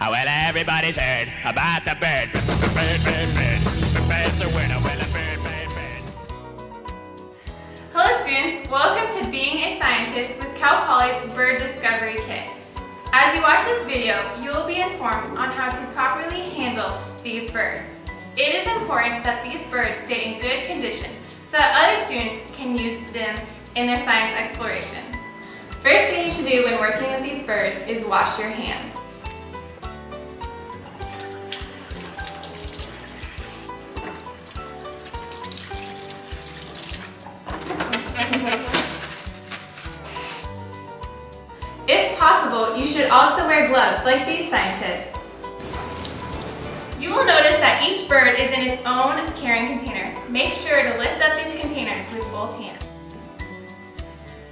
Well, everybody's heard about the bird. The bird's a winner. Well, a bird. Hello students, welcome to Being a Scientist with Cal Poly's Bird Discovery Kit. As you watch this video, you will be informed on how to properly handle these birds. It is important that these birds stay in good condition so that other students can use them in their science explorations. First thing you should do when working with these birds is wash your hands. If possible, you should also wear gloves like these scientists. You will notice that each bird is in its own carrying container. Make sure to lift up these containers with both hands.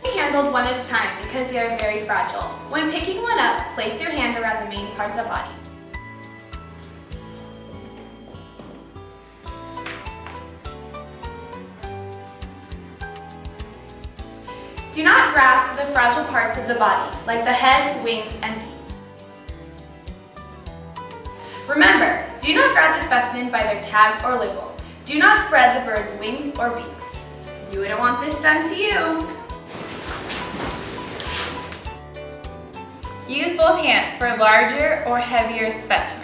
Be handled one at a time because they are very fragile. When picking one up, place your hand around the main part of the body. Do not grasp the fragile parts of the body, like the head, wings, and feet. Remember, do not grab the specimen by their tag or label. Do not spread the bird's wings or beaks. You wouldn't want this done to you. Use both hands for larger or heavier specimens.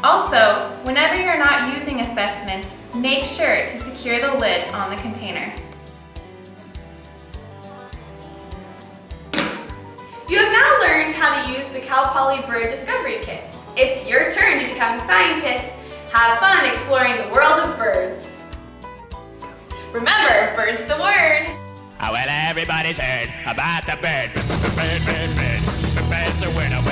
Also, whenever you're not using a specimen, make sure to secure the lid on the container. You have now learned how to use the Cal Poly Bird Discovery Kits. It's your turn to become a scientist. Have fun exploring the world of birds. Remember, bird's the word. Well, everybody's heard about the bird. The bird's a winner.